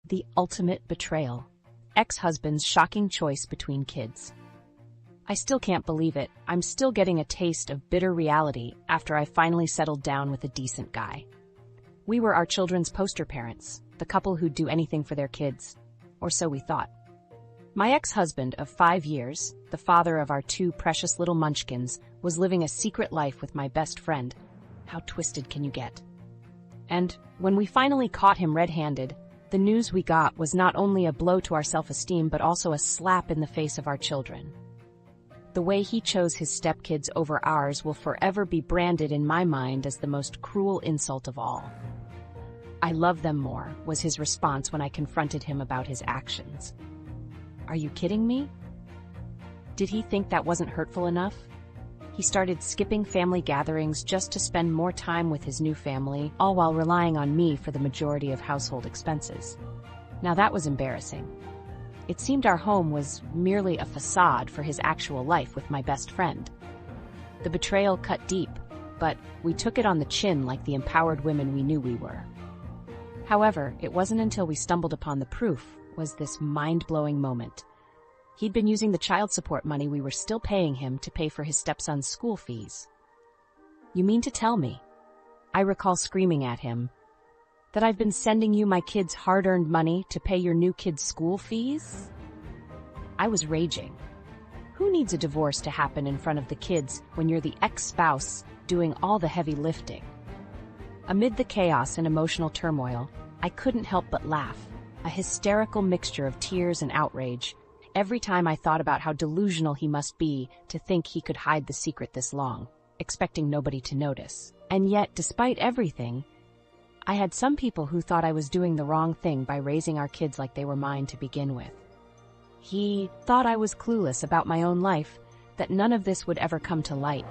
The ultimate betrayal. Ex-husband's shocking choice between kids. I still can't believe it. I'm still getting a taste of bitter reality after I finally settled down with a decent guy. We were our children's poster parents, the couple who'd do anything for their kids. Or so we thought. My ex-husband of 5 years, the father of our 2 precious little munchkins, was living a secret life with my best friend. How twisted can you get? And when we finally caught him red-handed, the news we got was not only a blow to our self-esteem but also a slap in the face of our children. The way he chose his stepkids over ours will forever be branded in my mind as the most cruel insult of all. "I love them more," was his response when I confronted him about his actions. Are you kidding me? Did he think that wasn't hurtful enough? He started skipping family gatherings just to spend more time with his new family, all while relying on me for the majority of household expenses. Now that was embarrassing. It seemed our home was merely a facade for his actual life with my best friend. The betrayal cut deep, but we took it on the chin like the empowered women we knew we were. However, it wasn't until we stumbled upon the proof was this mind-blowing moment. He'd been using the child support money we were still paying him to pay for his stepson's school fees. "You mean to tell me," I recall screaming at him, "that I've been sending you my kids' hard-earned money to pay your new kids' school fees?" I was raging. Who needs a divorce to happen in front of the kids when you're the ex-spouse doing all the heavy lifting? Amid the chaos and emotional turmoil, I couldn't help but laugh, a hysterical mixture of tears and outrage, every time I thought about how delusional he must be to think he could hide the secret this long, expecting nobody to notice. And yet, despite everything, I had some people who thought I was doing the wrong thing by raising our kids like they were mine to begin with. He thought I was clueless about my own life, that none of this would ever come to light.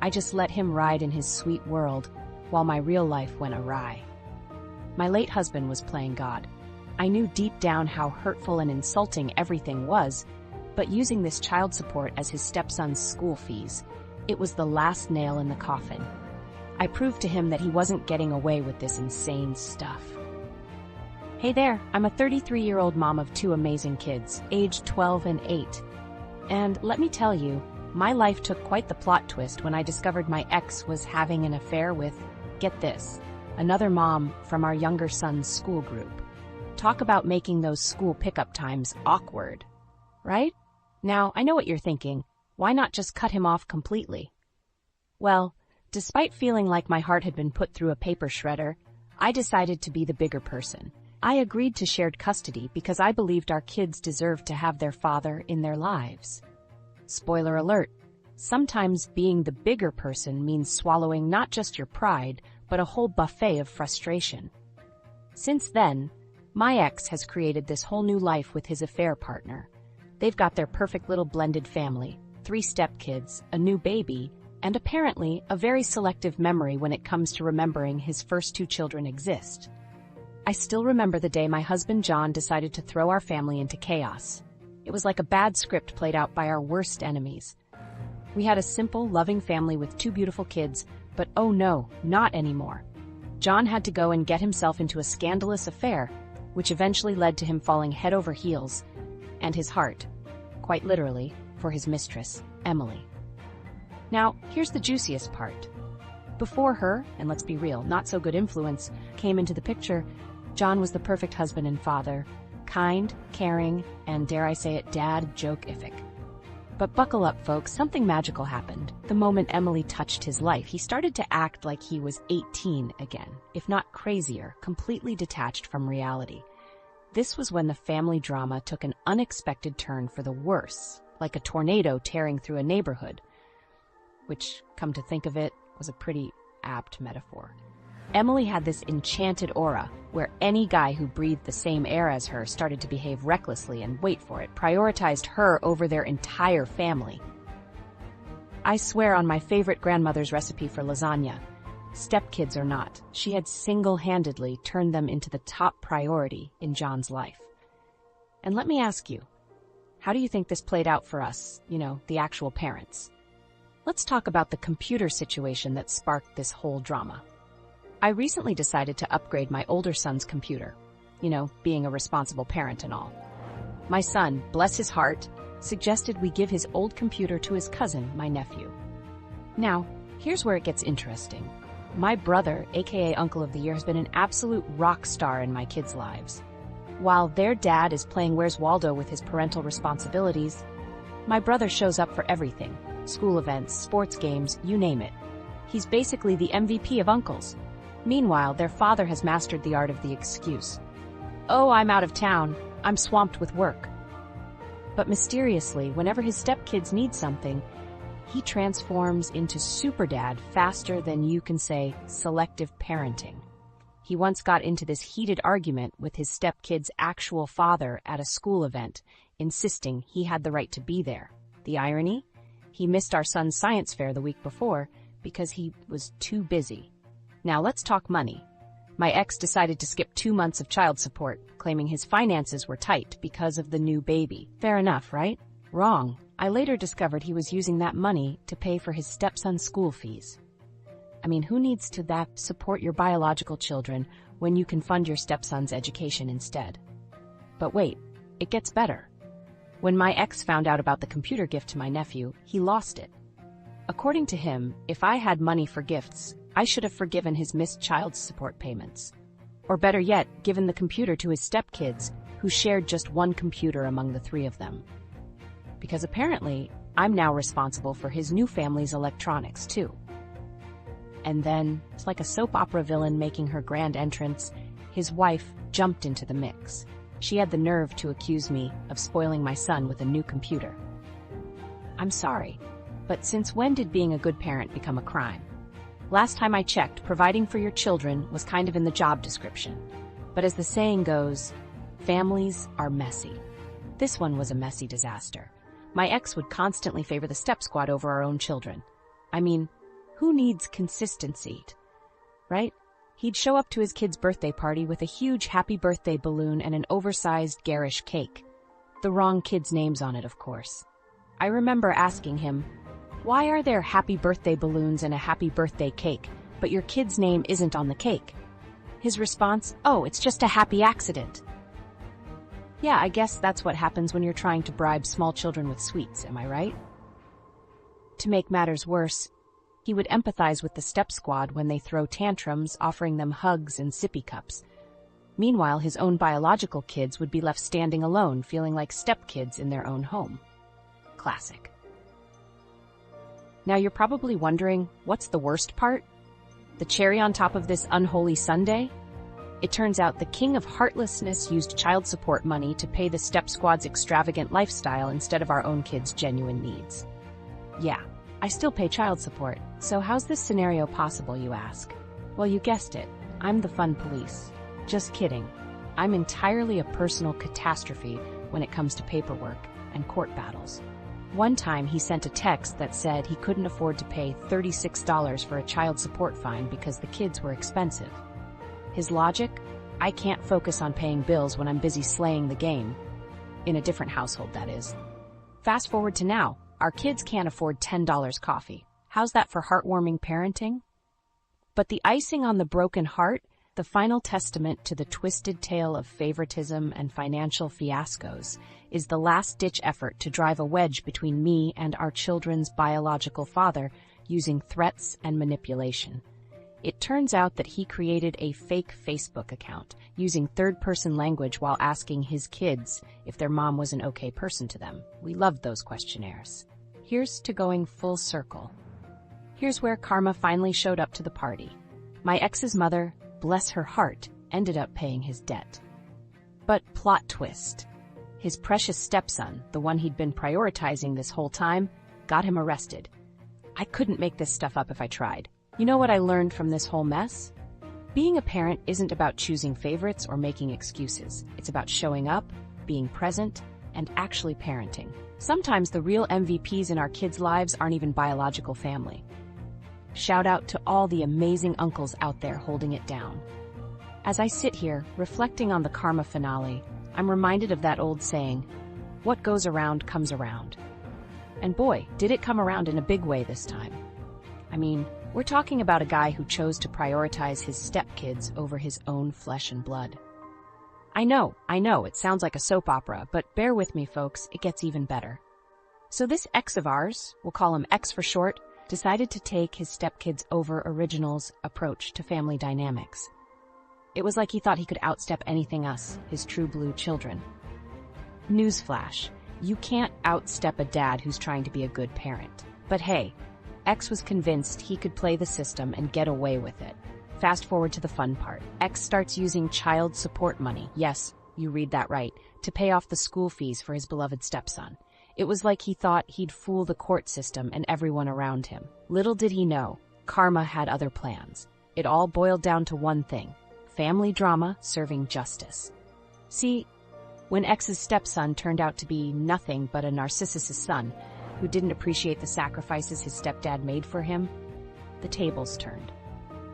I just let him ride in his sweet world, while my real life went awry. My late husband was playing God. I knew deep down how hurtful and insulting everything was, but using this child support as his stepson's school fees, it was the last nail in the coffin. I proved to him that he wasn't getting away with this insane stuff. Hey there, I'm a 33-year-old mom of 2 amazing kids, aged 12 and 8. And let me tell you, my life took quite the plot twist when I discovered my ex was having an affair with, get this, another mom from our younger son's school group. Talk about making those school pickup times awkward, right? Now, I know what you're thinking. Why not just cut him off completely? Well, despite feeling like my heart had been put through a paper shredder, I decided to be the bigger person. I agreed to shared custody because I believed our kids deserved to have their father in their lives. Spoiler alert, sometimes being the bigger person means swallowing not just your pride, but a whole buffet of frustration. Since then, my ex has created this whole new life with his affair partner. They've got their perfect little blended family, 3 stepkids, a new baby, and apparently a very selective memory when it comes to remembering his first 2 children exist. I still remember the day my husband John decided to throw our family into chaos. It was like a bad script played out by our worst enemies. We had a simple, loving family with 2 beautiful kids, but oh no, not anymore. John had to go and get himself into a scandalous affair, which eventually led to him falling head over heels, and his heart, quite literally, for his mistress, Emily. Now, here's the juiciest part. Before her, and let's be real, not so good influence, came into the picture, John was the perfect husband and father, kind, caring, and dare I say it, dad joke-ific. But buckle up, folks, something magical happened. The moment Emily touched his life, he started to act like he was 18 again, if not crazier, completely detached from reality. This was when the family drama took an unexpected turn for the worse, like a tornado tearing through a neighborhood. Which, come to think of it, was a pretty apt metaphor. Emily had this enchanted aura, where any guy who breathed the same air as her started to behave recklessly and, wait for it, prioritized her over their entire family. I swear on my favorite grandmother's recipe for lasagna, stepkids or not, she had single-handedly turned them into the top priority in John's life. And let me ask you, how do you think this played out for us, the actual parents? Let's talk about the computer situation that sparked this whole drama. I recently decided to upgrade my older son's computer. being a responsible parent and all. My son, bless his heart, suggested we give his old computer to his cousin, my nephew. Now, here's where it gets interesting. My brother, aka Uncle of the Year, has been an absolute rock star in my kids' lives. While their dad is playing Where's Waldo with his parental responsibilities, my brother shows up for everything. School events, sports games, you name it. He's basically the MVP of uncles. Meanwhile, their father has mastered the art of the excuse. Oh, I'm out of town. I'm swamped with work. But mysteriously, whenever his stepkids need something, he transforms into super dad faster than you can say selective parenting. He once got into this heated argument with his stepkid's actual father at a school event, insisting he had the right to be there. The irony? He missed our son's science fair the week before because he was too busy. Now let's talk money. My ex decided to skip 2 months of child support, claiming his finances were tight because of the new baby. Fair enough, right? Wrong. I later discovered he was using that money to pay for his stepson's school fees. I mean, who needs to support your biological children when you can fund your stepson's education instead? But wait, it gets better. When my ex found out about the computer gift to my nephew, he lost it. According to him, if I had money for gifts, I should have forgiven his missed child support payments. Or better yet, given the computer to his stepkids, who shared just one computer among the 3 of them. Because apparently, I'm now responsible for his new family's electronics too. And then, it's like a soap opera villain making her grand entrance, his wife jumped into the mix. She had the nerve to accuse me of spoiling my son with a new computer. I'm sorry, but since when did being a good parent become a crime? Last time I checked, providing for your children was kind of in the job description. But as the saying goes, families are messy. This one was a messy disaster. My ex would constantly favor the step squad over our own children. I mean, who needs consistency, right? He'd show up to his kid's birthday party with a huge happy birthday balloon and an oversized garish cake. The wrong kids' names on it, of course. I remember asking him, why are there happy birthday balloons and a happy birthday cake, but your kid's name isn't on the cake? His response, oh, it's just a happy accident. Yeah, I guess that's what happens when you're trying to bribe small children with sweets, am I right? To make matters worse, he would empathize with the step squad when they throw tantrums, offering them hugs and sippy cups. Meanwhile, his own biological kids would be left standing alone, feeling like stepkids in their own home. Classic. Now you're probably wondering, what's the worst part? The cherry on top of this unholy sundae? It turns out the king of heartlessness used child support money to pay the step squad's extravagant lifestyle instead of our own kids' genuine needs. Yeah, I still pay child support, so how's this scenario possible, you ask? Well, you guessed it, I'm the fun police. Just kidding. I'm entirely a personal catastrophe when it comes to paperwork and court battles. One time he sent a text that said he couldn't afford to pay $36 for a child support fine because the kids were expensive. His logic? I can't focus on paying bills when I'm busy slaying the game. In a different household, that is. Fast forward to now, our kids can't afford $10 coffee. How's that for heartwarming parenting? But the icing on the broken heart, the final testament to the twisted tale of favoritism and financial fiascos, is the last-ditch effort to drive a wedge between me and our children's biological father using threats and manipulation. It turns out that he created a fake Facebook account using third-person language while asking his kids if their mom was an okay person to them. We loved those questionnaires. Here's to going full circle. Here's where karma finally showed up to the party. My ex's mother, bless her heart, ended up paying his debt. But plot twist. His precious stepson, the one he'd been prioritizing this whole time, got him arrested. I couldn't make this stuff up if I tried. You know what I learned from this whole mess? Being a parent isn't about choosing favorites or making excuses. It's about showing up, being present, and actually parenting. Sometimes the real MVPs in our kids' lives aren't even biological family. Shout out to all the amazing uncles out there holding it down. As I sit here, reflecting on the karma finale, I'm reminded of that old saying, what goes around comes around. And boy, did it come around in a big way this time. I mean, we're talking about a guy who chose to prioritize his stepkids over his own flesh and blood. I know, it sounds like a soap opera, but bear with me, folks, it gets even better. So this ex of ours, we'll call him X for short, decided to take his Stepkids over Originals' approach to family dynamics. It was like he thought he could outstep anything us, his true blue children. Newsflash, you can't outstep a dad who's trying to be a good parent. But hey, X was convinced he could play the system and get away with it. Fast forward to the fun part. X starts using child support money, yes, you read that right, to pay off the school fees for his beloved stepson. It was like he thought he'd fool the court system and everyone around him. Little did he know, karma had other plans. It all boiled down to one thing: family drama serving justice. See, when X's stepson turned out to be nothing but a narcissist's son who didn't appreciate the sacrifices his stepdad made for him, the tables turned.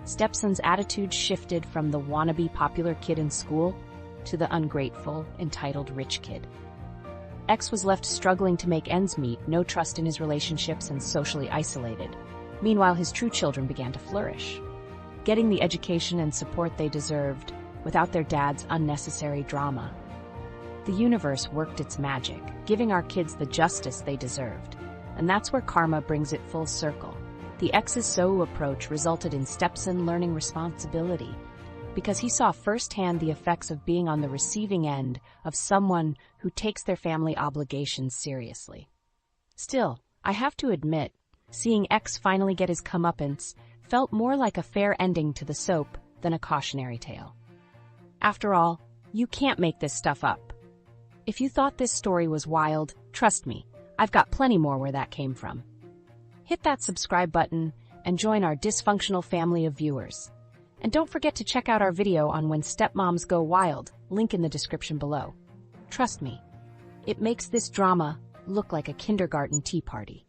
Stepson's attitude shifted from the wannabe popular kid in school to the ungrateful, entitled rich kid. X was left struggling to make ends meet, no trust in his relationships, and socially isolated. Meanwhile, his true children began to flourish, getting the education and support they deserved without their dad's unnecessary drama. The universe worked its magic, giving our kids the justice they deserved. And that's where karma brings it full circle. The X's so approach resulted in Stepson learning responsibility, because he saw firsthand the effects of being on the receiving end of someone who takes their family obligations seriously. Still, I have to admit, seeing X finally get his comeuppance felt more like a fair ending to the soap than a cautionary tale. After all, you can't make this stuff up. If you thought this story was wild, trust me, I've got plenty more where that came from. Hit that subscribe button and join our dysfunctional family of viewers. And don't forget to check out our video on When Stepmoms Go Wild, link in the description below. Trust me, it makes this drama look like a kindergarten tea party.